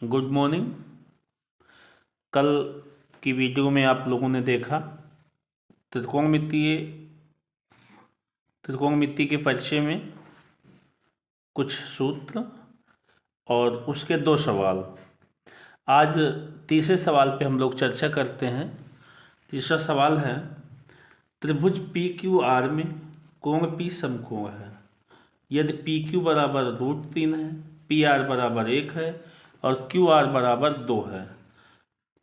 Good morning. कल की video में आप लोगों ने देखा त्रिकोणमिति के परिचय में कुछ सूत्र और उसके दो सवाल। आज तीसरे सवाल पे हम लोग चर्चा करते हैं। तीसरा सवाल है, त्रिभुज पी क्यू आर में कोण पी समकोण है यदि पी क्यू बराबर √3 है, पी आर बराबर 1 है और क्यू आर बराबर 2 है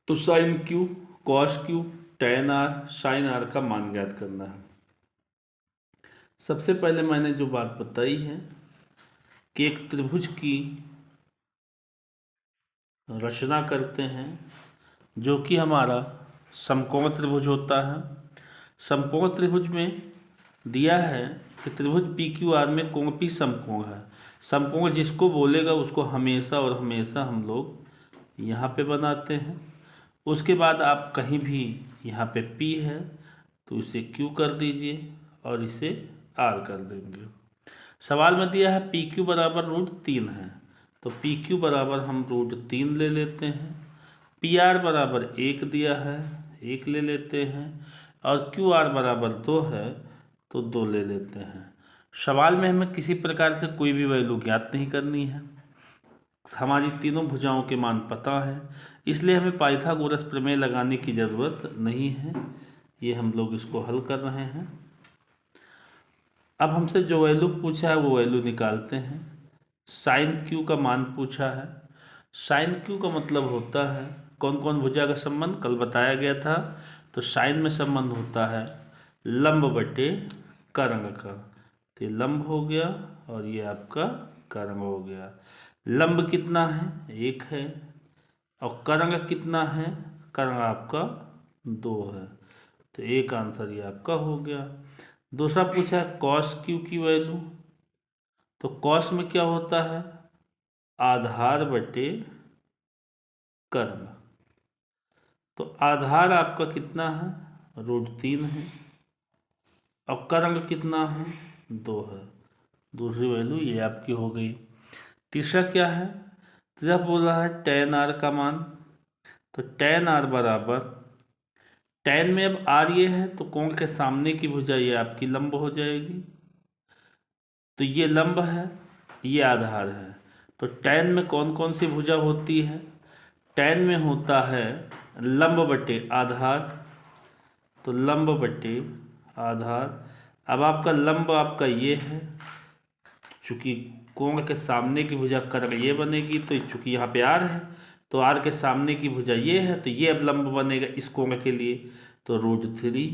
तो sine Q, cos Q, tan R, sine R का मान ज्ञात करना है। सबसे पहले मैंने जो बात बताई है कि एक त्रिभुज की रचना करते हैं जो कि हमारा समकोण त्रिभुज होता है। समकोण त्रिभुज में दिया है कि त्रिभुज पी क्यू आर में कोण पी समकोण है। समकोण जिसको बोलेगा उसको हमेशा और हमेशा हम लोग यहाँ पे बनाते हैं। उसके बाद आप कहीं भी यहाँ पे P है तो इसे Q कर दीजिए और इसे R कर देंगे। सवाल में दिया है PQ बराबर √3 है तो PQ बराबर हम √3 ले लेते हैं। PR बराबर 1 दिया है, 1 ले लेते हैं और QR बराबर 2 है तो 2 ले लेते हैं। सवाल में हमें किसी प्रकार से कोई भी वैल्यू ज्ञात नहीं करनी है। हमारी तीनों भुजाओं के मान पता है, इसलिए हमें पाइथागोरस प्रमेय लगाने की ज़रूरत नहीं है। ये हम लोग इसको हल कर रहे हैं। अब हमसे जो वैल्यू पूछा है वो वैल्यू निकालते हैं। साइन क्यू का मान पूछा है। साइन क्यू का मतलब होता है कौन कौन भुजा का संबंध कल बताया गया था। तो साइन में संबंध होता है लंब बटे करंग का। तो ये लंब हो गया और ये आपका करंग हो गया। लंब कितना है? 1 है और करंग कितना है? करंग आपका 2 है। तो एक आंसर ये आपका हो गया। दूसरा पूछा है कॉस क्यू की वैल्यू। तो कॉस में क्या होता है? आधार बटे कर्म। तो आधार आपका कितना है? √3 है और कर्म कितना है? 2 है। दूसरी वैल्यू ये आपकी हो गई। तीसरा क्या है? तीसरा बोला है टेन आर का मान। तो टेन आर बराबर, टेन में अब आर ये है तो कोण के सामने की भुजा ये आपकी लंब हो जाएगी। तो ये लंब है, ये आधार है। तो टेन में कौन कौन सी भुजा होती है? टेन में होता है लंब बटे आधार। तो लंब बटे आधार। अब आपका लंब आपका ये है, चूँकि कोण के सामने की भुजा कर्ग ये बनेगी तो चूँकि यहाँ पे आर है तो आर के सामने की भुजा ये है तो ये अब लंब बनेगा इस कोण के लिए। तो √3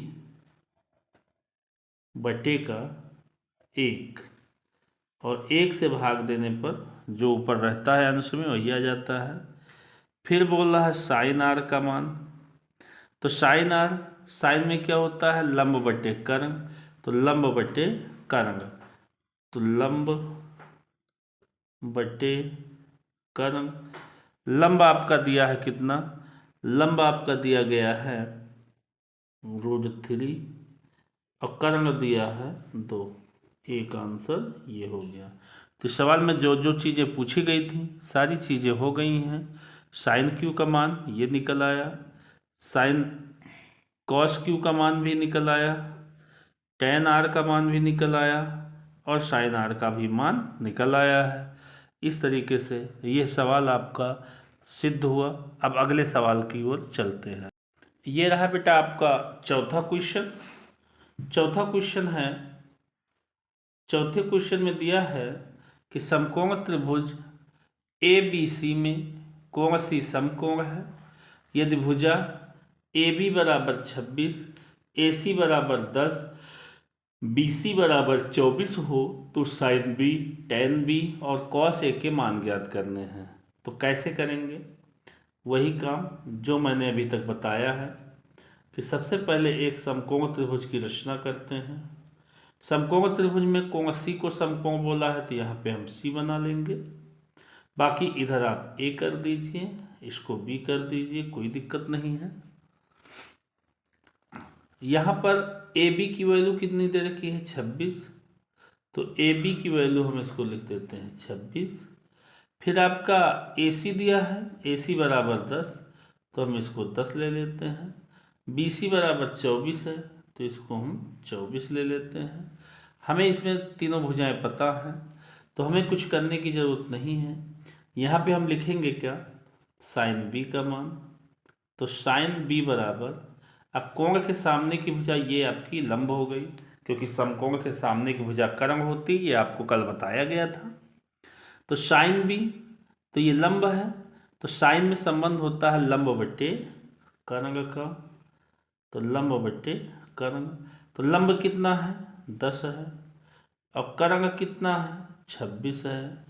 बटे का 1 और 1 से भाग देने पर जो ऊपर रहता है अंश में वही आ जाता है। फिर बोल रहा है साइन आर का मान। तो साइन आर, साइन में क्या होता है? लंब बटे कर्ण। तो लंब बटे कर्ण। तो लंब बटे कर्ण। लंब आपका दिया है कितना? लंब आपका दिया गया है √3 और कर्ण दिया है 2। एक आंसर ये हो गया। तो सवाल में जो जो चीज़ें पूछी गई थी सारी चीज़ें हो गई हैं। साइन क्यू का मान ये निकल आया, साइन कॉस क्यू का मान भी निकल आया, टेन आर का मान भी निकल आया और साइन आर का भी मान निकल आया है। इस तरीके से ये सवाल आपका सिद्ध हुआ। अब अगले सवाल की ओर चलते हैं। ये रहा बेटा आपका चौथा क्वेश्चन। चौथा क्वेश्चन है, चौथे क्वेश्चन में दिया है कि समकोण त्रिभुज ए बी सी में कोण सी समकोण है यदि भुजा ए बी बराबर 26, ए सी बराबर 10, बी सी बराबर 24 हो तो साइन बी, टेन बी और कॉस ए के मान ज्ञात करने हैं। तो कैसे करेंगे? वही काम जो मैंने अभी तक बताया है कि सबसे पहले एक समकोण त्रिभुज की रचना करते हैं। समकोण त्रिभुज में कोण सी को समकोण बोला है तो यहाँ पे हम सी बना लेंगे। बाकी इधर आप ए कर दीजिए, इसको बी कर दीजिए, कोई दिक्कत नहीं है। यहाँ पर ए बी की वैल्यू कितनी दे रखी है? 26। तो ए बी की वैल्यू हम इसको लिख देते हैं 26। फिर आपका ए सी दिया है, ए सी बराबर 10, तो हम इसको 10 ले लेते हैं। बी सी बराबर 24 है, तो इसको हम 24 ले लेते हैं। हमें इसमें तीनों भुजाएं पता हैं, तो हमें कुछ करने की ज़रूरत नहीं है। यहाँ पे हम लिखेंगे क्या, साइन बी का मान। तो साइन बी बराबर, अब कोण के सामने की भुजा ये आपकी लंब हो गई, क्योंकि समकोण के सामने की भुजा कर्म होती, ये आपको कल बताया गया था। तो साइन बी, तो ये लंब है, तो साइन में संबंध होता है लंब बटे कर्ण का। तो लंब बटे कर्ण, तो लंब कितना है 10 है, और कर्ण कितना है 26 है।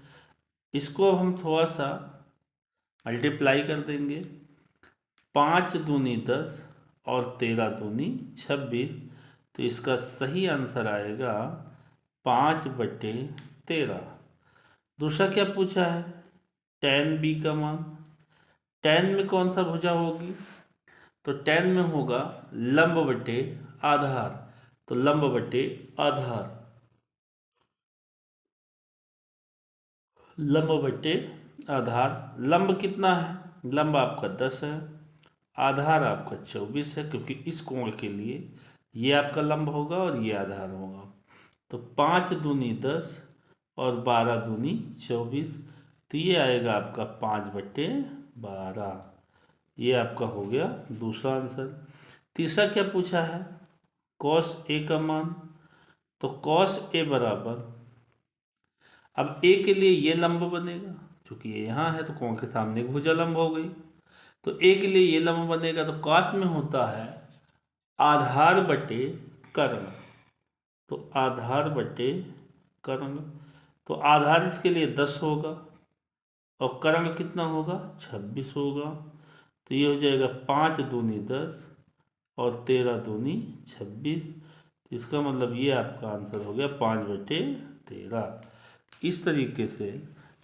इसको हम थोड़ा सा मल्टीप्लाई कर देंगे, 5 दूनी 10 और 13 दूनी 26, तो इसका सही आंसर आएगा 5/13। दूसरा क्या पूछा है, tan बी का मान। tan में कौन सा भुजा होगी, तो tan में होगा लंब बटे आधार। तो लंब बटे आधार, लंब बटे आधार। लंब कितना है, लंब आपका 10 है, आधार आपका 24 है, क्योंकि इस कोण के लिए ये आपका लंब होगा और ये आधार होगा। तो 5 दूनी 10 और 12 दूनी 24, तो ये आएगा आपका 5/12। ये आपका हो गया दूसरा आंसर। तीसरा क्या पूछा है, कॉस ए का मान। तो कॉस ए बराबर, अब ए के लिए ये लंब बनेगा, क्योंकि ये यहाँ है तो कोण के सामने की भुजा लंब हो गई। तो ए के लिए ये लंब बनेगा, तो कॉस में होता है आधार बटे कर्ण। तो आधार बटे कर्ण, तो आधार इसके लिए 10 होगा और कर्ण कितना होगा 26 होगा। तो ये हो जाएगा 5 दूनी 10 और 13 दूनी 26। इसका मतलब ये आपका आंसर हो गया 5/13। इस तरीके से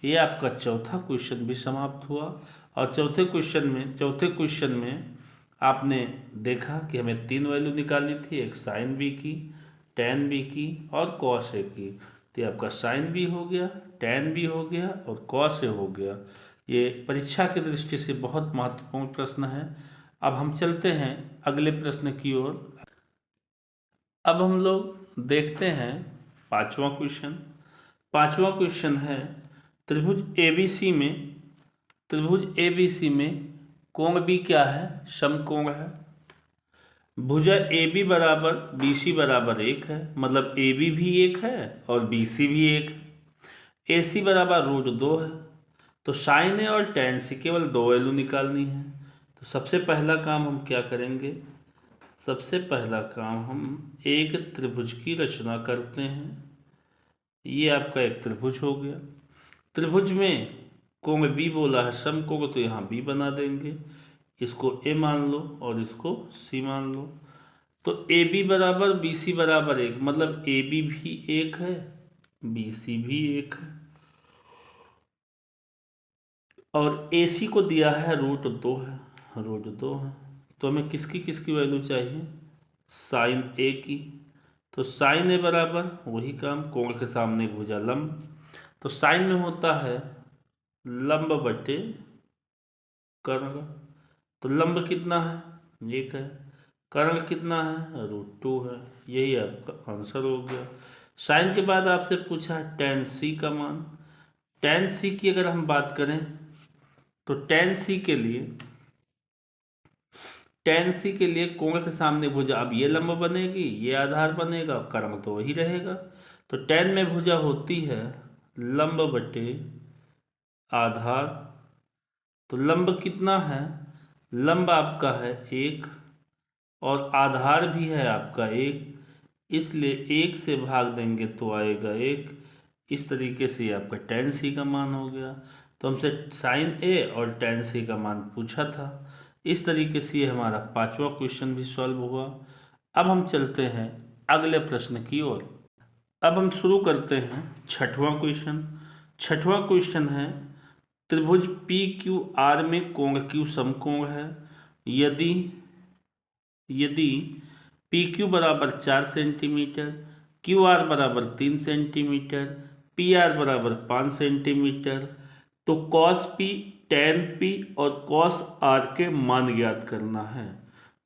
ये आपका चौथा क्वेश्चन भी समाप्त हुआ। और चौथे क्वेश्चन में आपने देखा कि हमें 3 वैल्यू निकालनी थी, एक साइन बी की, tan बी की और कॉस ए की। तो आपका साइन बी हो गया, tan बी हो गया और कॉस ए हो गया। ये परीक्षा की दृष्टि से बहुत महत्वपूर्ण प्रश्न है। अब हम चलते हैं अगले प्रश्न की ओर। अब हम लोग देखते हैं पांचवा क्वेश्चन। पांचवा क्वेश्चन है, त्रिभुज एबीसी में कोण बी क्या है, समकोण है। भुजा ए बी बराबर बी सी बराबर 1 है, मतलब ए बी भी 1 है और बी सी भी 1 है। ए सी बराबर √2 है। तो साइन ए और tan सी केवल 2 वैल्यू निकालनी है। तो सबसे पहला काम हम क्या करेंगे, सबसे पहला काम हम एक त्रिभुज की रचना करते हैं। ये आपका एक त्रिभुज हो गया। त्रिभुज में कोण बी बोला है समकोण, तो यहाँ बी बना देंगे, इसको ए मान लो और इसको सी मान लो। तो ए बी बराबर बी सी बराबर 1, मतलब ए बी भी 1 है, बी सी भी 1 है, और ए सी को दिया है √2 है, √2 है। तो हमें किसकी किसकी वैल्यू चाहिए, साइन ए की। तो साइन ए बराबर वही काम, कोण के सामने एक भुजा लंब। तो साइन में होता है लंब बटे कर्ण। तो लंब कितना है 1 है, कर्ण कितना है √2 है। यही आपका आंसर हो गया। साइन के बाद आपसे पूछा है tan सी का मान। tan सी की अगर हम बात करें तो tan सी के लिए कोण के सामने भुजा, अब ये लंब बनेगी, ये आधार बनेगा, कर्ण तो वही रहेगा। तो tan में भुजा होती है लंब बटे आधार। तो लंब कितना है, लंब आपका है 1 और आधार भी है आपका 1, इसलिए 1 से भाग देंगे तो आएगा 1। इस तरीके से आपका tan सी का मान हो गया। तो हमसे साइन ए और tan सी का मान पूछा था। इस तरीके से ये हमारा पांचवा क्वेश्चन भी सॉल्व हुआ। अब हम चलते हैं अगले प्रश्न की ओर। अब हम शुरू करते हैं छठवां क्वेश्चन। छठवां क्वेश्चन है, त्रिभुज पी क्यू आर में कोण क्यू समकोण है। यदि पी क्यू बराबर 4 सेंटीमीटर, क्यू आर बराबर 3 सेंटीमीटर, पी आर बराबर 5 सेंटीमीटर। तो कॉस पी, टेन पी और कॉस आर के मान ज्ञात करना है।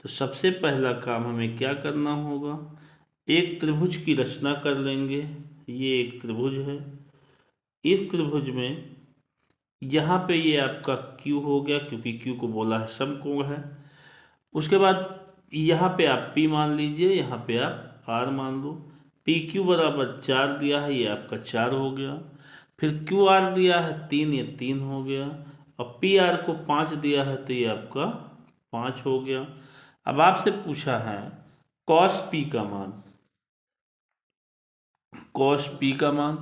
तो सबसे पहला काम हमें क्या करना होगा, एक त्रिभुज की रचना कर लेंगे। ये एक त्रिभुज है, इस त्रिभुज में यहाँ पे ये आपका Q हो गया, क्योंकि Q को बोला है समकोण है। उसके बाद यहाँ पे आप P मान लीजिए, यहाँ पे आप R मान लो। पी क्यू बराबर 4 दिया है, ये आपका 4 हो गया। फिर क्यू आर दिया है 3, ये 3 हो गया। और पी आर को 5 दिया है, तो ये आपका 5 हो गया। अब आपसे पूछा है कॉस पी का मान, कॉस पी का मान,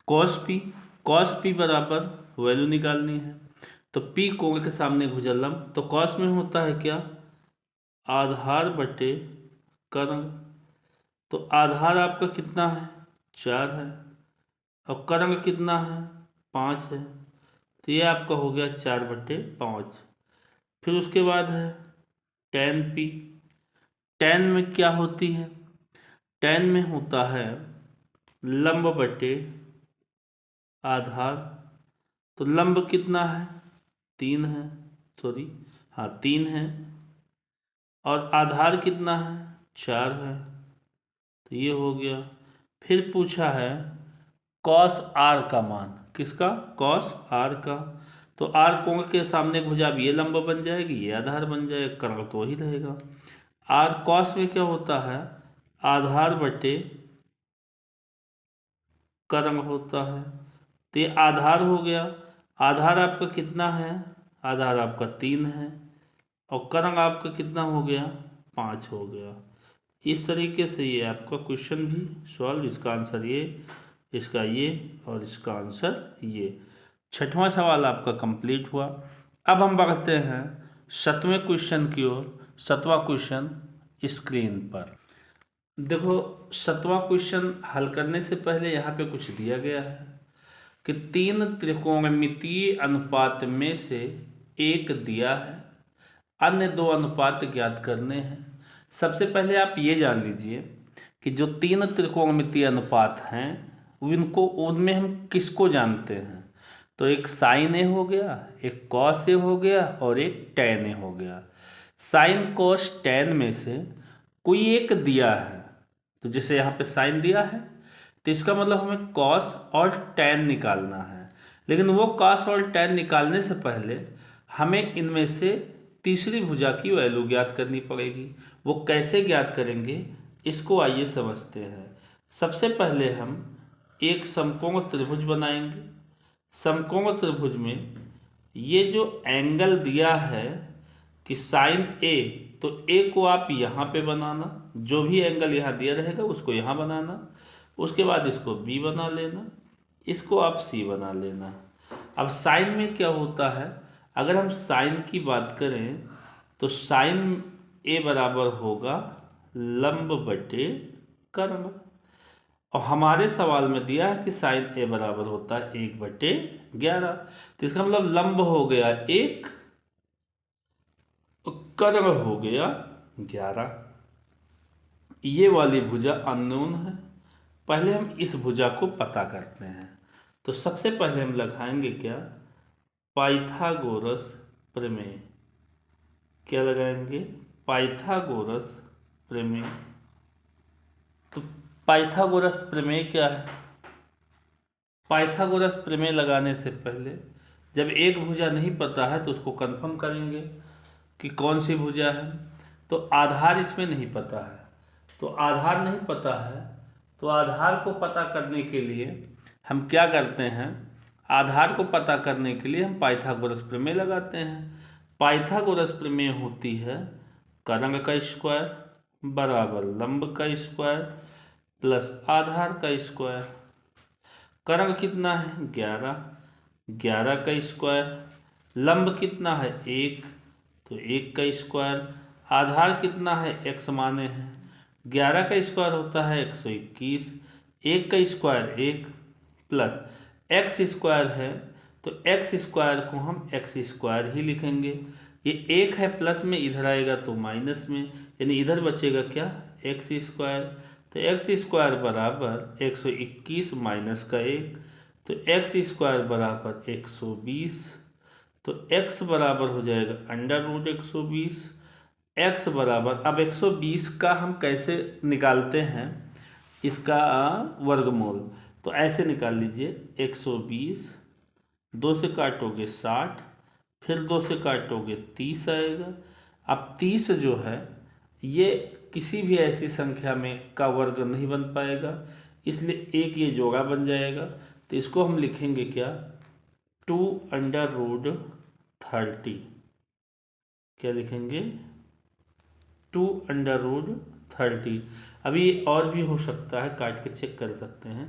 कॉस पी बराबर वैल्यू निकालनी है। तो पी कोण के सामने भुजलम्ब, तो कॉस में होता है क्या, आधार बटे कर्ण। तो आधार आपका कितना है, 4 है, और कर्ण कितना है, 5 है। तो ये आपका हो गया 4/5। फिर उसके बाद है टेन पी। टेन में क्या होती है, टेन में होता है लंब बटे आधार। तो लंब कितना है, 3 है, सॉरी हाँ 3 है, और आधार कितना है, 4 है। तो ये हो गया। फिर पूछा है कॉस आर का मान, किसका, कॉस आर का। तो आर कोण के सामने भुजा, अब ये लंब बन जाएगी, ये आधार बन जाएगा, कर्ण तो वही रहेगा। आर कॉस में क्या होता है, आधार बटे कर्ण होता है। तो ये आधार हो गया। आधार आपका कितना है, आधार आपका 3 है, और कर्ण आपका कितना हो गया, 5 हो गया। इस तरीके से ये आपका क्वेश्चन भी सॉल्व, इसका आंसर ये, इसका ये, और इसका आंसर ये। छठवां सवाल आपका कंप्लीट हुआ। अब हम बढ़ते हैं 7वें क्वेश्चन की ओर। 7वां क्वेश्चन स्क्रीन पर देखो। 7वां क्वेश्चन हल करने से पहले यहाँ पे कुछ दिया गया है कि 3 त्रिकोणमितीय अनुपात में से एक दिया है, अन्य 2 अनुपात ज्ञात करने हैं। सबसे पहले आप ये जान लीजिए कि जो 3 त्रिकोणमितीय अनुपात हैं उनको, उनमें हम किसको जानते हैं। तो एक साइन ए हो गया, एक कॉस ए हो गया, और एक टैन ए हो गया। साइन कॉस टैन में से कोई एक दिया है, तो जैसे यहाँ पे साइन दिया है, तो इसका मतलब हमें कॉस और टैन निकालना है। लेकिन वो कॉस और टैन निकालने से पहले हमें इनमें से तीसरी भुजा की वैल्यू ज्ञात करनी पड़ेगी। वो कैसे ज्ञात करेंगे, इसको आइए समझते हैं। सबसे पहले हम एक समकोण त्रिभुज बनाएंगे। समकोण त्रिभुज में ये जो एंगल दिया है कि साइन ए, तो ए को आप यहाँ पे बनाना, जो भी एंगल यहाँ दिया रहेगा उसको यहाँ बनाना। उसके बाद इसको बी बना लेना, इसको आप सी बना लेना। अब साइन में क्या होता है, अगर हम साइन की बात करें तो साइन ए बराबर होगा लंब बटे कर्ण। और हमारे सवाल में दिया है कि साइन ए बराबर होता है 1/11। तो इसका मतलब लंब हो गया 1, कर्ण हो गया 11। ये वाली भुजा अननोन है। पहले हम इस भुजा को पता करते हैं। तो सबसे पहले हम लगाएंगे क्या, पाइथागोरस प्रमेय। क्या लगाएंगे, पाइथागोरस प्रमेय। तो पाइथागोरस प्रमेय क्या है, पाइथागोरस प्रमेय लगाने से पहले जब एक भुजा नहीं पता है तो उसको कंफर्म करेंगे कि कौन सी भुजा है। तो आधार इसमें नहीं पता है, तो आधार नहीं पता है, तो आधार को पता करने के लिए हम क्या करते हैं, आधार को पता करने के लिए हम पाइथागोरस प्रमेय लगाते हैं। पाइथागोरस प्रमेय होती है कर्ण का स्क्वायर बराबर लंब का स्क्वायर प्लस आधार का स्क्वायर। कर्ण कितना है, 11, 11 का स्क्वायर। लंब कितना है, 1, तो 1 का स्क्वायर। आधार कितना है, x माने हैं, 11 का स्क्वायर होता है 121, 1 का स्क्वायर 1 प्लस एक्स स्क्वायर है, तो एक्स स्क्वायर को हम एक्स स्क्वायर ही लिखेंगे। ये 1 है प्लस में, इधर आएगा तो माइनस में, यानी इधर बचेगा क्या, एक्स स्क्वायर। तो एक्स स्क्वायर बराबर 121 माइनस का 1, तो एक्स स्क्वायर बराबर 120। तो x बराबर हो जाएगा अंडर रूट 120। x बराबर, अब 120 का हम कैसे निकालते हैं इसका वर्गमूल, तो ऐसे निकाल लीजिए 120, 2 से काटोगे 60, फिर 2 से काटोगे 30 आएगा। अब 30 जो है ये किसी भी ऐसी संख्या में का वर्ग नहीं बन पाएगा, इसलिए एक ये जोड़ा बन जाएगा। तो इसको हम लिखेंगे क्या, 2 अंडर रूट 30। क्या लिखेंगे, 2 अंडर रूट 30। अभी और भी हो सकता है, काट के चेक कर सकते हैं।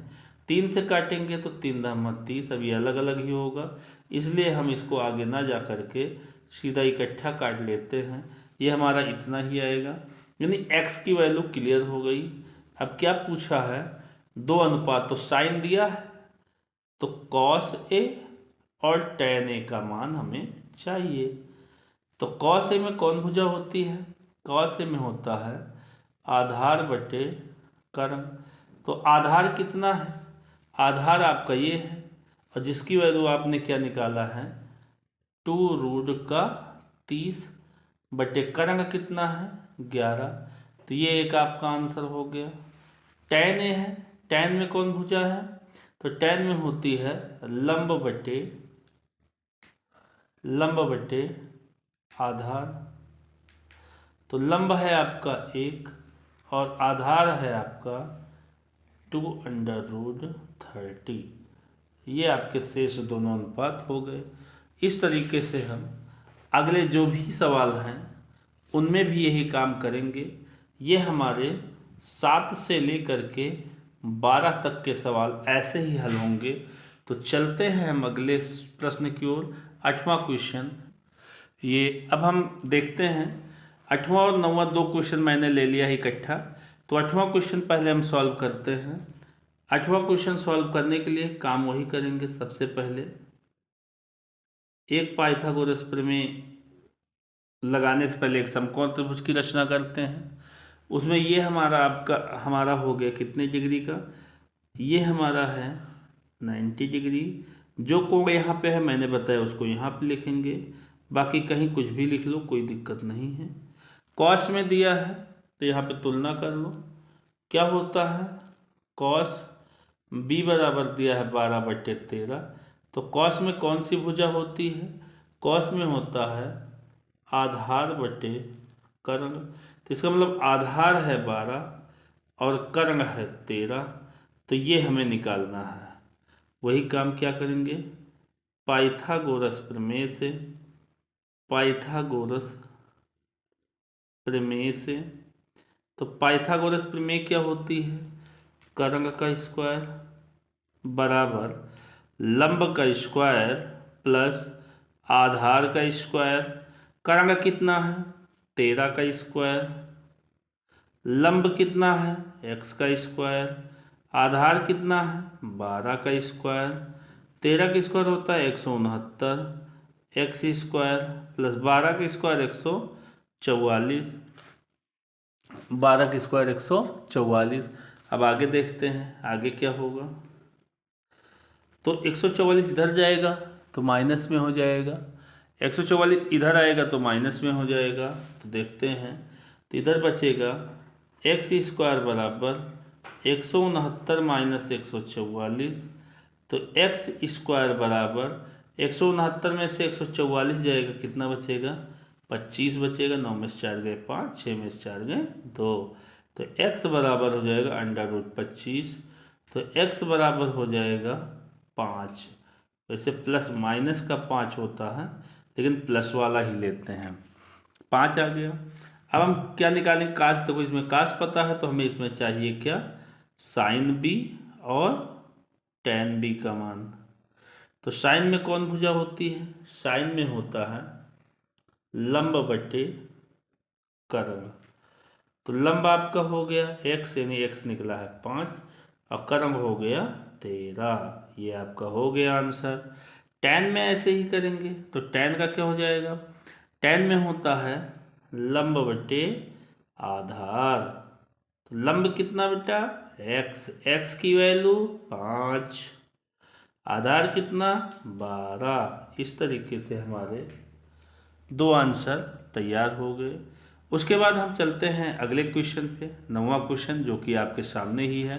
3 से काटेंगे तो 3 दाम 30, अभी अलग अलग ही होगा, इसलिए हम इसको आगे ना जा करके सीधा इकट्ठा काट लेते हैं। ये हमारा इतना ही आएगा, यानी x की वैल्यू क्लियर हो गई। अब क्या पूछा है, 2 अनुपात, तो साइन दिया है तो cos a और tan a का मान हमें चाहिए। तो cos a में कौन भुजा होती है, cos a में होता है आधार बटे कर्ण। तो आधार कितना है, आधार आपका ये है, और जिसकी वैल्यू आपने क्या निकाला है 2 रूट का 30 बटे कर्ण कितना है 11। तो ये एक आपका आंसर हो गया। tan a है, tan में कौन भुजा है, तो tan में होती है लंब बटे आधार। तो लंब है आपका 1 और आधार है आपका 2 अंडर रूट 30। ये आपके शेष दोनों अनुपात हो गए। इस तरीके से हम अगले जो भी सवाल हैं उनमें भी यही काम करेंगे। ये हमारे 7 से लेकर के 12 तक के सवाल ऐसे ही हल होंगे। तो चलते हैं हम अगले प्रश्न की ओर। 8वां क्वेश्चन, ये अब हम देखते हैं 8वां और 9वां 2 क्वेश्चन मैंने ले लिया है इकट्ठा। तो 8वां क्वेश्चन पहले हम सॉल्व करते हैं। 8वां क्वेश्चन सॉल्व करने के लिए काम वही करेंगे। सबसे पहले एक पाइथागोरस प्रमेय लगाने से पहले एक समकोण त्रिभुज की रचना करते हैं। उसमें ये हमारा हो गया कितने डिग्री का, ये हमारा है 90 डिग्री। जो कोण यहाँ पे है मैंने बताया उसको यहाँ पे लिखेंगे, बाकी कहीं कुछ भी लिख लो, कोई दिक्कत नहीं है। कॉस में दिया है तो यहाँ पे तुलना कर लो, क्या होता है कॉस b बराबर दिया है 12/13। तो कॉस में कौन सी भुजा होती है, कॉस में होता है आधार बटे कर्ण। तो इसका मतलब आधार है 12 और कर्ण है 13। तो ये हमें निकालना है। वही काम क्या करेंगे, पाइथागोरस प्रमेय से। तो पाइथागोरस प्रमेय क्या होती है, कर्ण का स्क्वायर बराबर लंब का स्क्वायर प्लस आधार का स्क्वायर। कर्ण कितना है 13 का स्क्वायर, लंब कितना है x का स्क्वायर, आधार कितना है 12 का स्क्वायर। 13 का स्क्वायर होता है 169, एक्स स्क्वायर प्लस 12 का स्क्वायर 144, 12 का स्क्वायर 144। अब आगे देखते हैं आगे क्या होगा। तो 144 इधर जाएगा तो माइनस में हो जाएगा, 144 इधर आएगा तो माइनस में हो जाएगा। तो देखते हैं, तो इधर बचेगा एक्स स्क्वायर बराबर 169 माइनस 144। तो एक्स स्क्वायर बराबर 169 में से 144 जाएगा, कितना बचेगा 25 बचेगा। 9 में से 4 गए 5, 6 में से 4 गए 2। तो x बराबर हो जाएगा अंडर रूट 25। तो x बराबर हो जाएगा 5। वैसे प्लस माइनस का 5 होता है, लेकिन प्लस वाला ही लेते हैं। 5 आ गया। अब हम क्या निकालेंगे, काश। तो इसमें काश पता है तो हमें इसमें चाहिए क्या, साइन बी और टैन बी का मान। तो साइन में कौन भुजा होती है, साइन में होता है लंब बटे कर्ण। तो लंब आपका हो गया x, यानी x निकला है 5 और कर्ण हो गया 13। ये आपका हो गया आंसर। टैन में ऐसे ही करेंगे। तो टैन का क्या हो जाएगा, टैन में होता है लंब बटे आधार। तो लंब कितना बेटा x, x की वैल्यू 5, आधार कितना 12। इस तरीके से हमारे दो आंसर तैयार हो गए। उसके बाद हम चलते हैं अगले क्वेश्चन पे, 9वां क्वेश्चन जो कि आपके सामने ही है।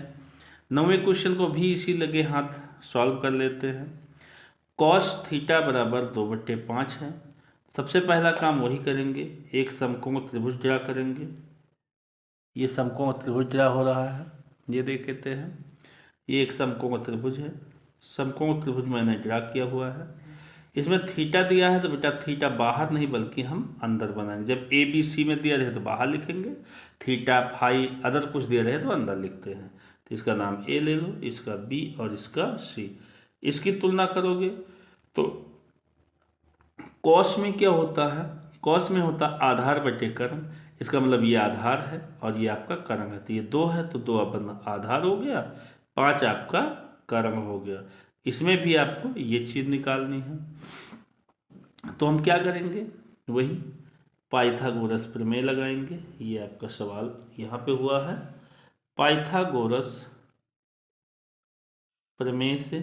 9वें क्वेश्चन को भी इसी लगे हाथ सॉल्व कर लेते हैं। कॉस थीटा बराबर 2/5 है। सबसे पहला काम वही करेंगे, एक समकोण त्रिभुज ड्रा करेंगे। ये समकोण त्रिभुज ड्रा हो रहा है, ये देख लेते हैं। ये एक समकोण त्रिभुज है, समकोण त्रिभुज मैंने ड्रा किया हुआ है। इसमें थीटा दिया है तो बेटा थीटा बाहर नहीं बल्कि हम अंदर बनाएंगे। जब ए बी सी में दिया रहे तो बाहर लिखेंगे, थीटा फाई अदर कुछ दिया रहे तो अंदर लिखते हैं। तो इसका नाम ए ले लो, इसका बी और इसका सी। इसकी तुलना करोगे तो कॉस में क्या होता है, कॉस में होता आधार बटे कर्ण। इसका मतलब ये आधार है और ये आपका कर्ण है। तो ये 2 है तो 2 अपन आधार हो गया, 5 आपका कर्ण हो गया। इसमें भी आपको ये चीज़ निकालनी है। तो हम क्या करेंगे, वही पाइथागोरस प्रमेय लगाएंगे। ये आपका सवाल यहाँ पे हुआ है, पाइथागोरस प्रमेय से।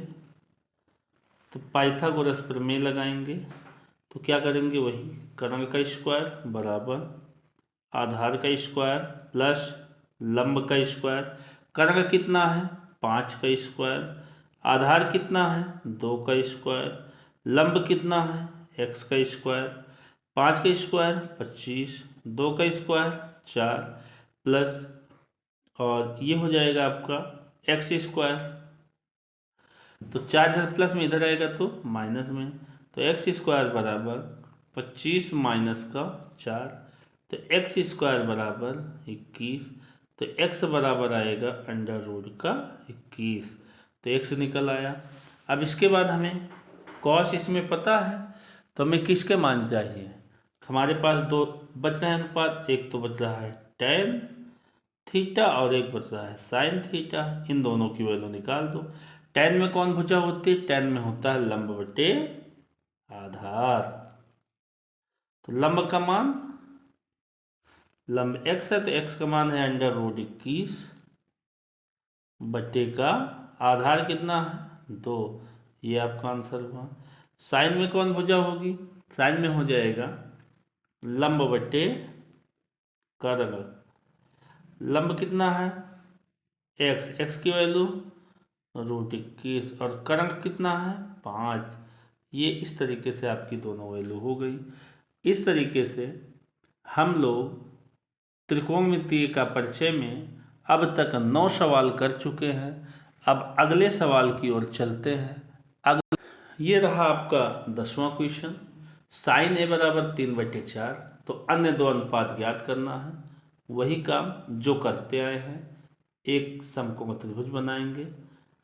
तो पाइथागोरस प्रमेय लगाएंगे तो क्या करेंगे, वही कर्ण का स्क्वायर बराबर आधार का स्क्वायर प्लस लंब का स्क्वायर। कर्ण कितना है 5 का स्क्वायर, आधार कितना है 2 का स्क्वायर, लंब कितना है x का स्क्वायर। 5 का स्क्वायर 25, 2 का स्क्वायर 4 प्लस और ये हो जाएगा आपका x स्क्वायर। तो 4 इधर प्लस में इधर आएगा तो माइनस में, तो x स्क्वायर बराबर 25 माइनस का 4, तो x स्क्वायर बराबर 21। तो x बराबर आएगा अंडर रूट का 21। तो x निकल आया। अब इसके बाद हमें कॉस इसमें पता है तो हमें किसके मान चाहिए। हमारे पास दो बच रहे हैं अनुपात, एक तो बच रहा है tan थीटा और एक बच रहा है साइन थीटा। इन दोनों की वैल्यू निकाल दो। tan में कौन भुजा होती है, tan में होता है लंब बटे आधार। तो लंब का मान, लंब x है तो x का मान है अंडर रूट 21 बटे का आधार कितना है 2। ये आपका आंसर हुआ। साइन में कौन भुजा होगी, साइन में हो जाएगा लंब बटे कर्ण। लंब कितना है x, x की वैल्यू रूट 21 और कर्ण कितना है 5। ये इस तरीके से आपकी दोनों वैल्यू हो गई। इस तरीके से हम लोग त्रिकोणमितीय का परिचय में अब तक 9 सवाल कर चुके हैं। अब अगले सवाल की ओर चलते हैं। ये रहा आपका 10वां क्वेश्चन, साइन ए बराबर 3/4। तो अन्य दो अनुपात ज्ञात करना है। वही काम जो करते आए हैं, एक समकोण त्रिभुज बनाएंगे।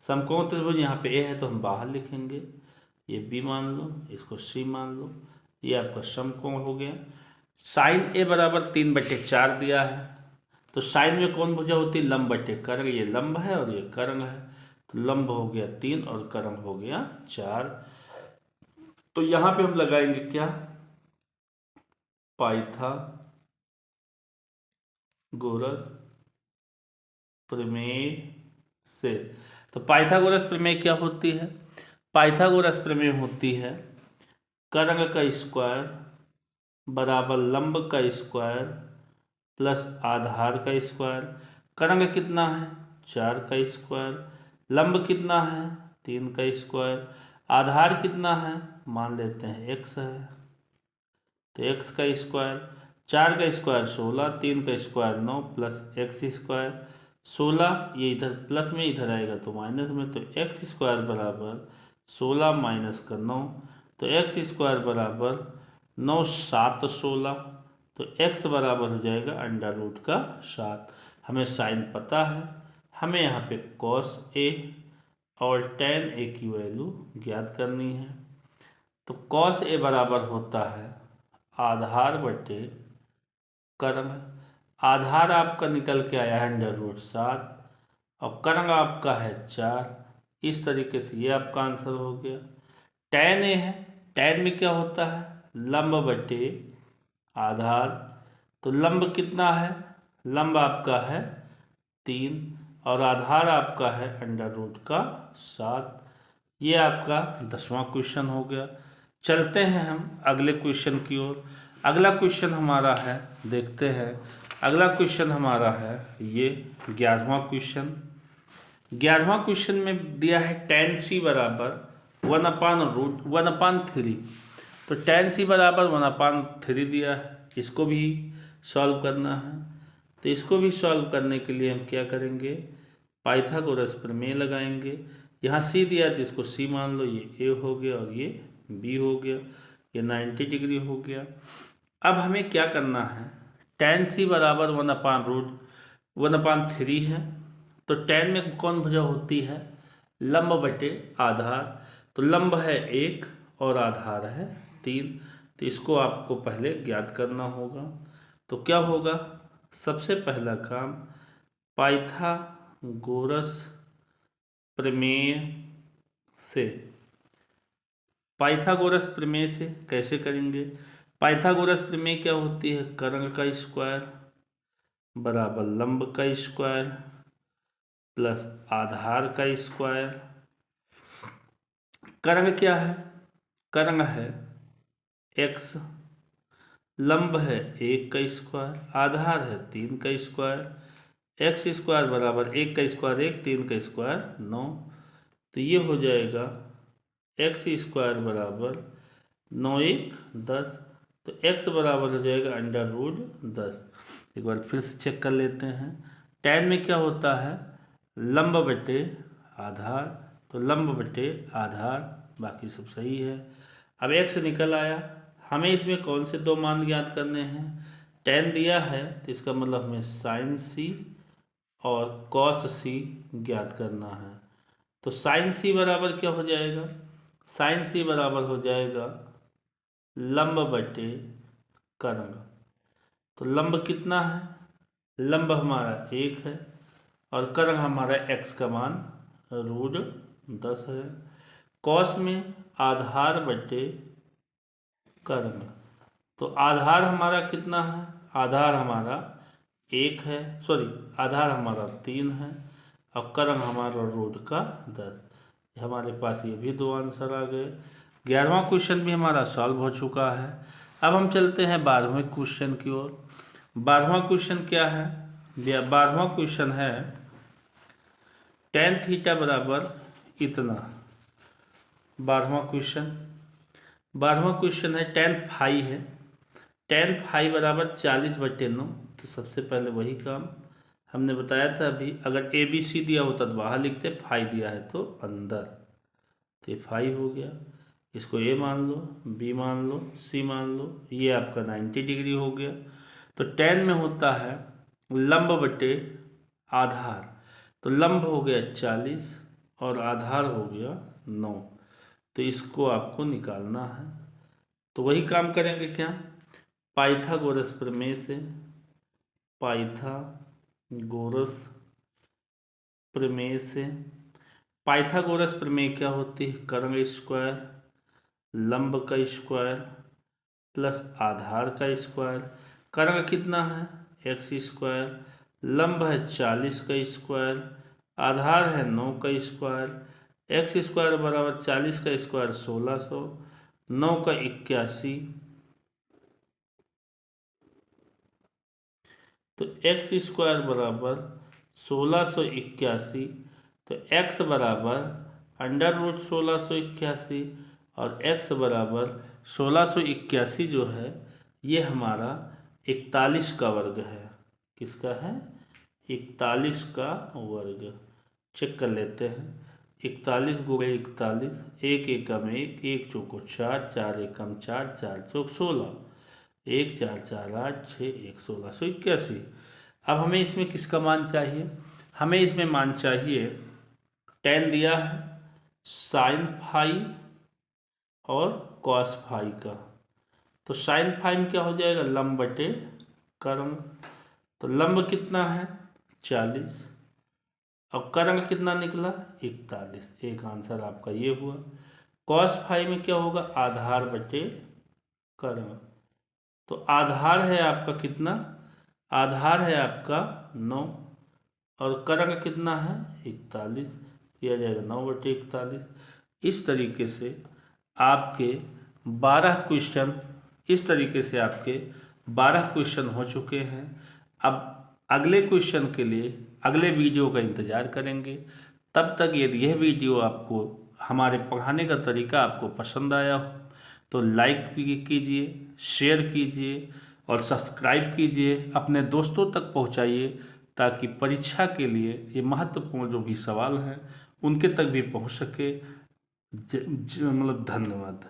समकोण त्रिभुज यहाँ पे ए है तो हम बाहर लिखेंगे, ये बी मान लो, इसको सी मान लो। ये आपका समकोण हो गया। साइन ए बराबर 3/4 दिया है तो साइन में कौन भुजा होती है लंब बटे कर्ण। ये लंब है और ये कर्ण है, तो लंब हो गया 3 और कर्ण हो गया 4। तो यहाँ पे हम लगाएंगे क्या, पाइथागोरस प्रमेय से। तो पाइथागोरस प्रमेय क्या होती है, पाइथागोरस प्रमेय होती है कर्ण का स्क्वायर बराबर लंब का स्क्वायर प्लस आधार का स्क्वायर। कर्ण कितना है 4 का स्क्वायर, लंब कितना है 3 का स्क्वायर, आधार कितना है मान लेते हैं x है, तो x का स्क्वायर। 4 का स्क्वायर 16, 3 का स्क्वायर 9 प्लस x स्क्वायर 16। ये इधर प्लस में इधर आएगा तो माइनस में, तो x स्क्वायर बराबर 16 माइनस का 9, तो x स्क्वायर बराबर 9 7 16। तो x बराबर हो जाएगा अंडर रूट का 7। हमें साइन पता है, हमें यहाँ पे कॉस ए और tan ए की वैल्यू ज्ञात करनी है। तो कॉस ए बराबर होता है आधार बटे कर्ण। आधार आपका निकल के आया है अंडर रूट 7 और कर्ण आपका है 4। इस तरीके से ये आपका आंसर हो गया। tan ए है, tan में क्या होता है लंब बटे आधार। तो लंब कितना है, लंब आपका है 3 और आधार आपका है √7। ये आपका 10वां क्वेश्चन हो गया। चलते हैं हम अगले क्वेश्चन की ओर। अगला क्वेश्चन हमारा है, देखते हैं अगला क्वेश्चन हमारा है ये 11वां क्वेश्चन। 11वां क्वेश्चन में दिया है tan c बराबर 1/√1/3। तो tan c बराबर 1/3 दिया है, इसको भी सॉल्व करना है। तो इसको भी सॉल्व करने के लिए हम क्या करेंगे, पाइथागोरस प्रमेय लगाएंगे। यहाँ c दिया है तो इसको c मान लो, ये a हो गया और ये b हो गया, ये 90 डिग्री हो गया। अब हमें क्या करना है, tan c बराबर 1/3 है। तो tan में कौन भुजा होती है, लंब बटे आधार। तो लंब है 1 और आधार है 3। तो इसको आपको पहले ज्ञात करना होगा। तो क्या होगा, सबसे पहला काम पाइथागोरस प्रमेय से। पाइथागोरस प्रमेय से कैसे करेंगे, पाइथागोरस प्रमेय क्या होती है, कर्ण का स्क्वायर बराबर लंब का स्क्वायर प्लस आधार का स्क्वायर। कर्ण क्या है, कर्ण है x, लंब है 1 का स्क्वायर, आधार है 3 का स्क्वायर। एक्स स्क्वायर बराबर 1 का स्क्वायर 1, 3 का स्क्वायर 9। तो ये हो जाएगा एक्स स्क्वायर बराबर 9 1 10। तो x बराबर हो जाएगा √10। एक बार फिर से चेक कर लेते हैं। tan में क्या होता है, लंब बटे आधार। तो लंब बटे आधार, बाकी सब सही है। अब x निकल आया। हमें इसमें कौन से दो मान ज्ञात करने हैं, tan दिया है तो इसका मतलब हमें sin c और cos c ज्ञात करना है। तो sin c बराबर क्या हो जाएगा, sin c बराबर हो जाएगा लंब बटे कर्ण। तो लंब कितना है, लंब हमारा 1 है और कर्ण हमारा x का मान √10 है। कॉस में आधार बटे कर्ण। तो आधार हमारा कितना है, आधार हमारा 1 है, सॉरी आधार हमारा 3 है और कर्ण हमारा √10। हमारे पास ये भी दो आंसर आ गए। 11वां क्वेश्चन भी हमारा सॉल्व हो चुका है। अब हम चलते हैं 12वें क्वेश्चन की ओर। 12वां क्वेश्चन क्या है, 12वां क्वेश्चन है tan थीटा बराबर इतना। 12वां क्वेश्चन है tan फाई है। tan फाई बराबर 40/9। तो सबसे पहले वही काम हमने बताया था अभी, अगर ABC दिया होता तो बाहर लिखते, फाई दिया है तो अंदर। तो ये फाई हो गया, इसको A मान लो, B मान लो, C मान लो, ये आपका 90 डिग्री हो गया। तो tan में होता है लंब बटे आधार। तो लंब हो गया 40 और आधार हो गया 9। तो इसको आपको निकालना है। तो वही काम करेंगे क्या, पाइथागोरस प्रमेय से। पाइथागोरस प्रमेय से, पाइथागोरस प्रमेय क्या होती है, कर्ण स्क्वायर लंब का स्क्वायर प्लस आधार का स्क्वायर। कर्ण कितना है, एक्स स्क्वायर, लंब है 40 का स्क्वायर, आधार है 9 का स्क्वायर। एक्स स्क्वायर बराबर 40 का स्क्वायर 1600, 9 का 81। तो एक्स स्क्वायर बराबर 1681। तो एक्स बराबर √1681 और एक्स बराबर 1681 जो है ये हमारा 41 का वर्ग है। किसका है, 41 का वर्ग। चेक कर लेते हैं, 41 × 41, 1 एकम 1, 1 चौको 4, 4 एकम 4, 4 चौक 16, 1 4 4 8 6 1 1681। अब हमें इसमें किसका मान चाहिए, हमें इसमें मान चाहिए tan दिया है साइन फाई और कॉस फाई का। तो साइन फाई में क्या हो जाएगा, लंब बटे कर्ण। तो लंब कितना है 40 और कर्ण कितना निकला 41। एक आंसर आपका ये हुआ। कॉस फाई में क्या होगा, आधार बटे कर्ण। तो आधार है आपका कितना, आधार है आपका 9 और कर अंक कितना है 41, किया जाएगा 9/41। इस तरीके से आपके 12 क्वेश्चन, इस तरीके से आपके 12 क्वेश्चन हो चुके हैं। अब अगले क्वेश्चन के लिए अगले वीडियो का इंतज़ार करेंगे। तब तक यदि यह वीडियो आपको, हमारे पढ़ाने का तरीका आपको पसंद आया हो तो लाइक भी कीजिए, शेयर कीजिए और सब्सक्राइब कीजिए, अपने दोस्तों तक पहुंचाइए ताकि परीक्षा के लिए ये महत्वपूर्ण जो भी सवाल हैं उनके तक भी पहुंच सके। मतलब धन्यवाद।